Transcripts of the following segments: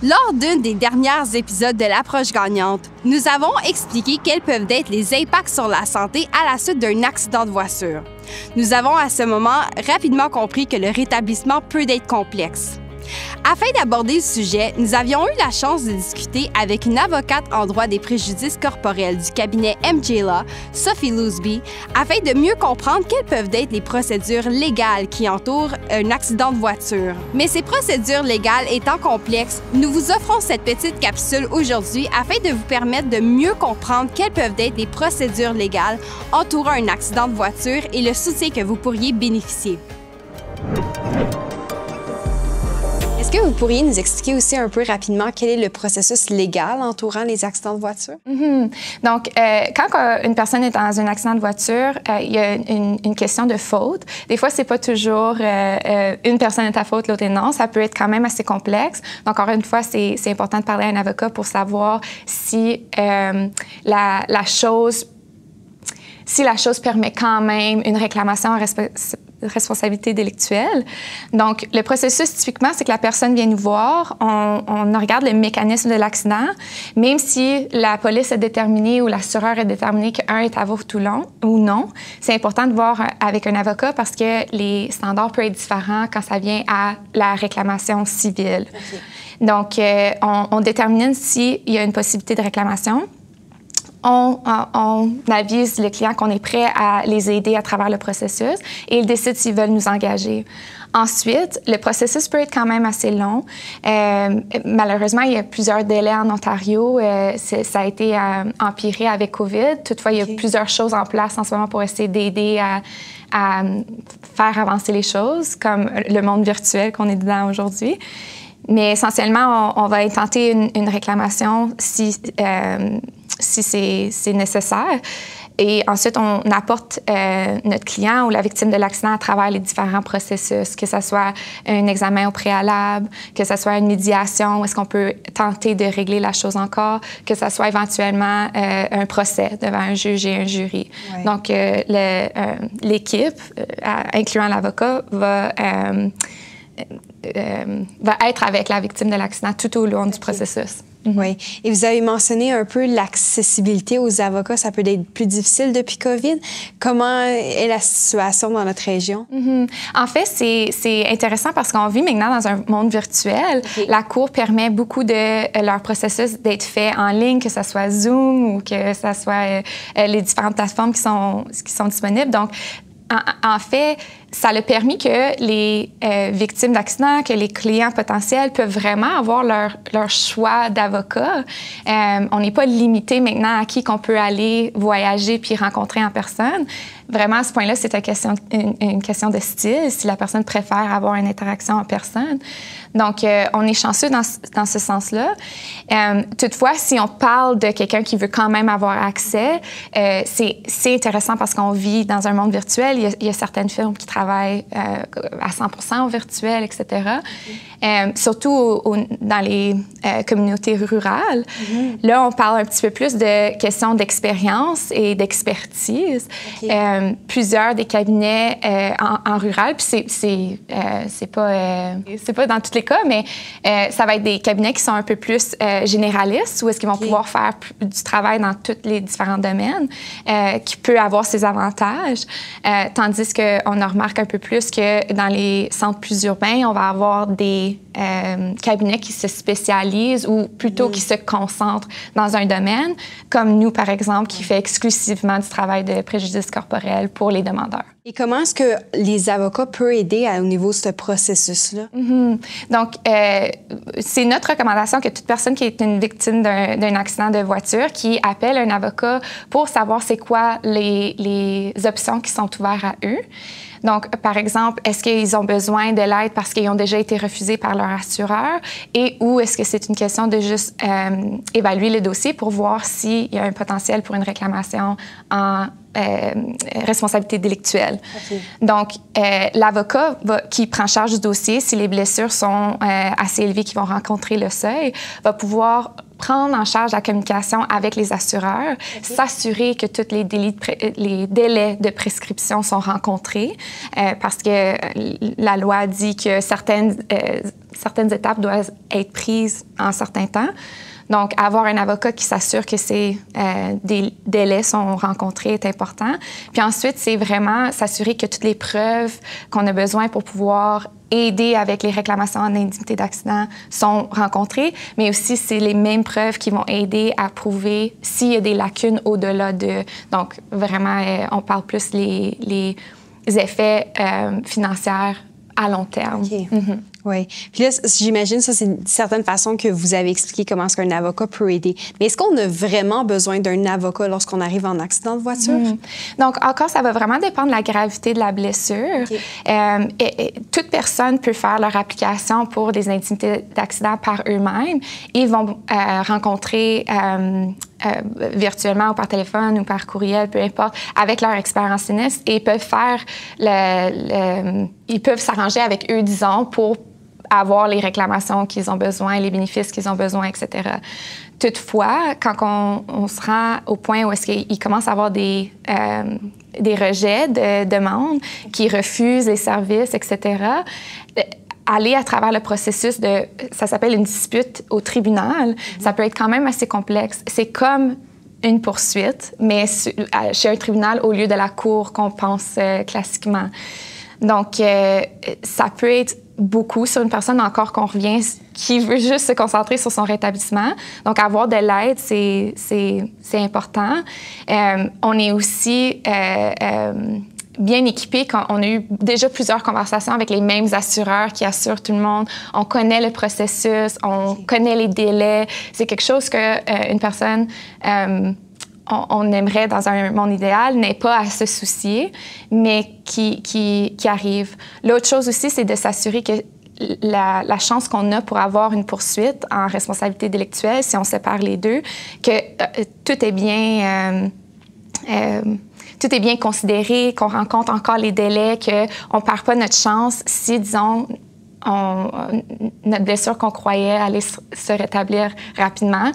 Lors d'un des derniers épisodes de l'approche gagnante, nous avons expliqué quels peuvent être les impacts sur la santé à la suite d'un accident de voiture. Nous avons à ce moment rapidement compris que le rétablissement peut être complexe. Afin d'aborder le sujet, nous avions eu la chance de discuter avec une avocate en droit des préjudices corporels du cabinet MJ Law, Sophie Loosby, afin de mieux comprendre quelles peuvent être les procédures légales qui entourent un accident de voiture. Mais ces procédures légales étant complexes, nous vous offrons cette petite capsule aujourd'hui afin de vous permettre de mieux comprendre quelles peuvent être les procédures légales entourant un accident de voiture et le soutien que vous pourriez bénéficier. Est-ce que vous pourriez nous expliquer aussi un peu rapidement quel est le processus légal entourant les accidents de voiture? Donc, quand une personne est dans un accident de voiture, il y a une question de faute. Des fois, c'est pas toujours une personne est à faute, l'autre est non. Ça peut être quand même assez complexe. Donc, encore une fois, c'est important de parler à un avocat pour savoir si la chose permet quand même une réclamation en responsabilité délictuelle. Donc, le processus, typiquement, c'est que la personne vient nous voir, on regarde le mécanisme de l'accident, même si la police a déterminé ou l'assureur a déterminé qu'un est à faute ou non, c'est important de voir avec un avocat parce que les standards peuvent être différents quand ça vient à la réclamation civile. Okay. Donc, on détermine s'il y a une possibilité de réclamation. On avise le client qu'on est prêt à les aider à travers le processus et ils décident s'ils veulent nous engager. Ensuite, le processus peut être quand même assez long. Malheureusement, il y a plusieurs délais en Ontario. Ça a été empiré avec COVID. Toutefois, il y a plusieurs choses en place en ce moment pour essayer d'aider à faire avancer les choses, comme le monde virtuel qu'on est dedans aujourd'hui. Mais essentiellement, on va intenter une réclamation si c'est nécessaire. Et ensuite, on apporte notre client ou la victime de l'accident à travers les différents processus, que ce soit un examen au préalable, que ce soit une médiation, où est-ce qu'on peut tenter de régler la chose encore, que ce soit éventuellement un procès devant un juge et un jury. Ouais. Donc, l'équipe, incluant l'avocat, va être avec la victime de l'accident tout au long du processus. Oui. Et vous avez mentionné un peu l'accessibilité aux avocats. Ça peut être plus difficile depuis COVID. Comment est la situation dans notre région? En fait, c'est intéressant parce qu'on vit maintenant dans un monde virtuel. Okay. La Cour permet beaucoup de leur processus d'être fait en ligne, que ce soit Zoom ou que ce soit les différentes plateformes qui sont disponibles. Donc, en fait, ça a permis que les victimes d'accidents, que les clients potentiels peuvent vraiment avoir leur choix d'avocat. On n'est pas limité maintenant à qui qu'on peut aller voyager puis rencontrer en personne. Vraiment, à ce point-là, c'est une question de style, si la personne préfère avoir une interaction en personne. Donc, on est chanceux dans ce sens-là. Toutefois, si on parle de quelqu'un qui veut quand même avoir accès, c'est intéressant parce qu'on vit dans un monde virtuel. Il y a certaines firmes qui travaillent à 100% au virtuel, etc. Surtout dans les communautés rurales. Là, on parle un petit peu plus de questions d'expérience et d'expertise. Okay. Plusieurs des cabinets en rural, puis c'est pas dans tous les cas, mais ça va être des cabinets qui sont un peu plus généralistes, où est-ce qu'ils vont pouvoir faire du travail dans tous les différents domaines, qui peut avoir ses avantages, tandis qu'on remarque un peu plus que dans les centres plus urbains, on va avoir des cabinets qui se spécialisent ou plutôt qui se concentrent dans un domaine, comme nous, par exemple, qui fait exclusivement du travail de préjudice corporel pour les demandeurs. Et comment est-ce que les avocats peuvent aider au niveau de ce processus-là? Donc, c'est notre recommandation que toute personne qui est une victime d'un accident de voiture qui appelle un avocat pour savoir c'est quoi les options qui sont ouvertes à eux. Donc, par exemple, est-ce qu'ils ont besoin de l'aide parce qu'ils ont déjà été refusés par leur assureur et ou est-ce que c'est une question de juste évaluer le dossier pour voir s'il y a un potentiel pour une réclamation en responsabilité délictuelle. Okay. Donc, l'avocat qui prend charge du dossier, si les blessures sont assez élevées, qui vont rencontrer le seuil, va pouvoir prendre en charge la communication avec les assureurs, s'assurer que tous les délais de prescription sont rencontrés, parce que la loi dit que certaines certaines étapes doivent être prises en certain temps. Donc, avoir un avocat qui s'assure que des délais sont rencontrés est important. Puis ensuite, c'est vraiment s'assurer que toutes les preuves qu'on a besoin pour pouvoir aider avec les réclamations en indemnité d'accident sont rencontrées, mais aussi c'est les mêmes preuves qui vont aider à prouver s'il y a des lacunes au-delà de... Donc, vraiment, on parle plus les effets financiers à long terme. Okay. Mm-hmm. Oui. Puis là, j'imagine ça, c'est une certaine façon que vous avez expliqué comment est-ce qu'un avocat peut aider. Mais est-ce qu'on a vraiment besoin d'un avocat lorsqu'on arrive en accident de voiture? Donc, encore, ça va vraiment dépendre de la gravité de la blessure. Okay. Et toute personne peut faire leur application pour des indemnités d'accident par eux-mêmes. Ils vont rencontrer virtuellement ou par téléphone ou par courriel, peu importe, avec leur expert en sinistre et ils peuvent faire ils peuvent s'arranger avec eux, disons, pour avoir les réclamations qu'ils ont besoin, les bénéfices qu'ils ont besoin, etc. Toutefois, quand on se rend au point où est-ce qu'ils commencent à avoir des rejets de demandes, qui refusent les services, etc., aller à travers le processus ça s'appelle une dispute au tribunal, ça peut être quand même assez complexe. C'est comme une poursuite, mais chez un tribunal au lieu de la cour qu'on pense classiquement. Donc, ça peut être beaucoup sur une personne, encore qu'on revient, qui veut juste se concentrer sur son rétablissement. Donc, avoir de l'aide, c'est important. On est aussi bien équipé quand on a eu déjà plusieurs conversations avec les mêmes assureurs qui assurent tout le monde. On connaît le processus, on connaît les délais. C'est quelque chose qu'une personne... on aimerait, dans un monde idéal, n'ait pas à se soucier, mais qui arrive. L'autre chose aussi, c'est de s'assurer que la chance qu'on a pour avoir une poursuite en responsabilité délictuelle, si on sépare les deux, que tout est bien considéré, qu'on rencontre encore les délais, qu'on ne perd pas notre chance si, disons, notre blessure qu'on croyait allait se rétablir rapidement,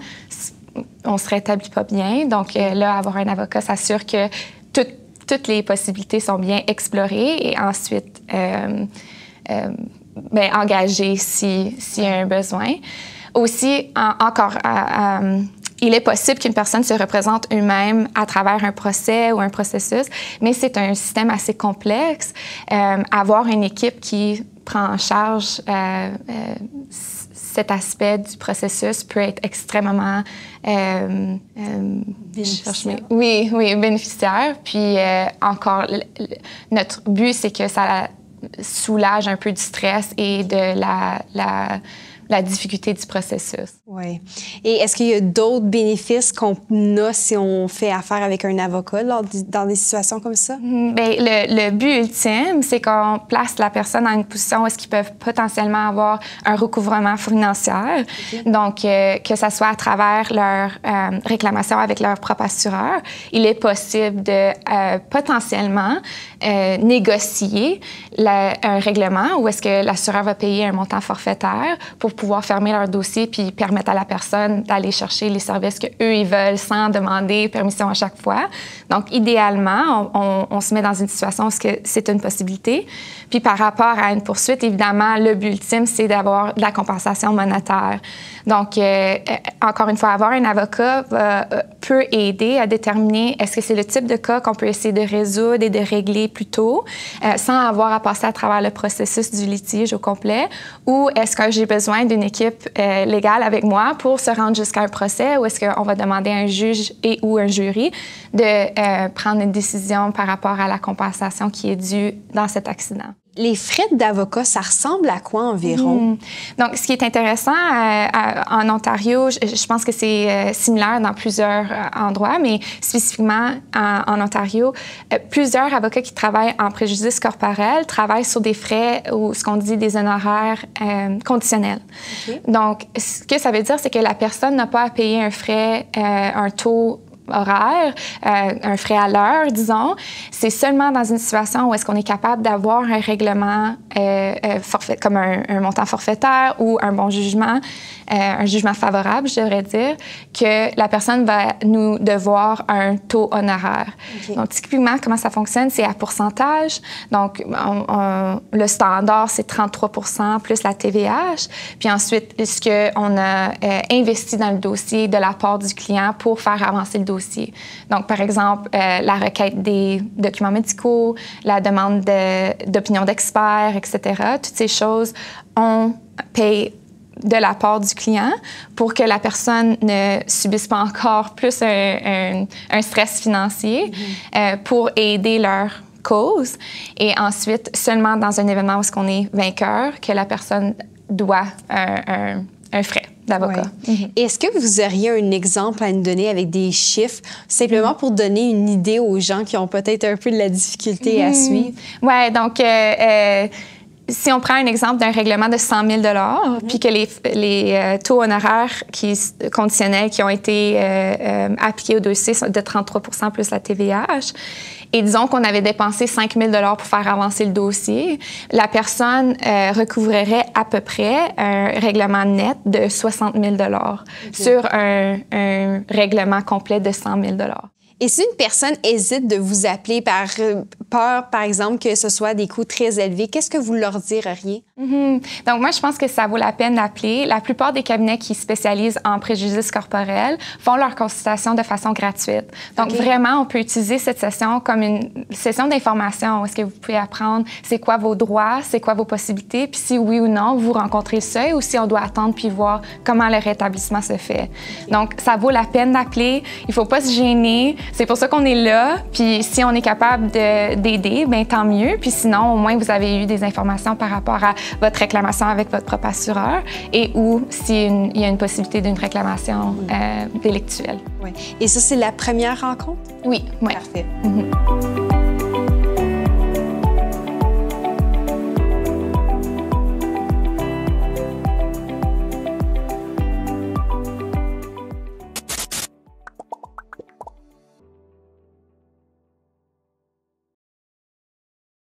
on ne se rétablit pas bien. Donc là, avoir un avocat s'assure que toutes les possibilités sont bien explorées et ensuite engagées s'il y a un besoin. Aussi, il est possible qu'une personne se représente eux-mêmes à travers un procès ou un processus, mais c'est un système assez complexe. Avoir une équipe qui prend en charge cet aspect du processus peut être extrêmement bénéficiaire. Puis encore, notre but, c'est que ça soulage un peu du stress et de la difficulté du processus. Oui. Et est-ce qu'il y a d'autres bénéfices qu'on a si on fait affaire avec un avocat dans des situations comme ça? Bien, le but ultime, c'est qu'on place la personne dans une position où est-ce qu'ils peuvent potentiellement avoir un recouvrement financier. Okay. Donc, que ça soit à travers leur réclamation avec leur propre assureur, il est possible de potentiellement négocier un règlement où est-ce que l'assureur va payer un montant forfaitaire pour pouvoir fermer leur dossier puis permettre à la personne d'aller chercher les services qu'eux, ils veulent sans demander permission à chaque fois. Donc, idéalement, on se met dans une situation où c'est une possibilité. Puis, par rapport à une poursuite, évidemment, le but ultime, c'est d'avoir de la compensation monétaire. Donc, encore une fois, avoir un avocat peut aider à déterminer est-ce que c'est le type de cas qu'on peut essayer de résoudre et de régler plus tôt sans avoir à passer à travers le processus du litige au complet, ou est-ce que j'ai besoin d'une équipe légale avec moi pour se rendre jusqu'à un procès, ou est-ce qu'on va demander à un juge et ou un jury de prendre une décision par rapport à la compensation qui est due dans cet accident. Les frais d'avocat, ça ressemble à quoi environ? Donc, ce qui est intéressant en Ontario, je pense que c'est similaire dans plusieurs endroits, mais spécifiquement en Ontario, plusieurs avocats qui travaillent en préjudice corporel travaillent sur des frais ou ce qu'on dit des honoraires conditionnels. Okay. Donc, ce que ça veut dire, c'est que la personne n'a pas à payer un frais, un taux horaire, un frais à l'heure, disons. C'est seulement dans une situation où est-ce qu'on est capable d'avoir un règlement comme un montant forfaitaire ou un bon jugement, un jugement favorable, je devrais dire, que la personne va nous devoir un taux honoraire. Okay. Donc, typiquement, comment ça fonctionne? C'est à pourcentage. Donc, le standard, c'est 33 % plus la TVH. Puis ensuite, ce qu'on a investi dans le dossier de la part du client pour faire avancer le dossier. Donc, par exemple, la requête des documents médicaux, la demande d'opinion d'experts, etc. Toutes ces choses, on paye de la part du client pour que la personne ne subisse pas encore plus un stress financier pour aider leur cause. Et ensuite, seulement dans un événement où on est vainqueur, que la personne doit un frais d'avocat. Ouais. Est-ce que vous auriez un exemple à nous donner avec des chiffres, simplement pour donner une idée aux gens qui ont peut-être un peu de la difficulté à suivre? Oui, donc si on prend un exemple d'un règlement de 100 000 puis que les taux honoraires conditionnels qui ont été appliqués au dossier sont de 33 % plus la TVH, et disons qu'on avait dépensé 5 000 $ pour faire avancer le dossier, la personne recouvrerait à peu près un règlement net de 60 000 $ sur un règlement complet de 100 000 $. Et si une personne hésite de vous appeler par peur, par exemple, que ce soit des coûts très élevés, qu'est-ce que vous leur direriez? Donc, moi, je pense que ça vaut la peine d'appeler. La plupart des cabinets qui spécialisent en préjudice corporel font leur consultation de façon gratuite. Donc, vraiment, on peut utiliser cette session comme une session d'information où est-ce que vous pouvez apprendre c'est quoi vos droits, c'est quoi vos possibilités, puis si oui ou non, vous rencontrez le seuil ou si on doit attendre puis voir comment le rétablissement se fait. Donc, ça vaut la peine d'appeler. Il ne faut pas se gêner. C'est pour ça qu'on est là. Puis si on est capable d'aider, bien tant mieux. Puis sinon, au moins, vous avez eu des informations par rapport à votre réclamation avec votre propre assureur et ou s'il y a une possibilité d'une réclamation délictuelle. Oui. Et ça, c'est la première rencontre? Oui. Parfait.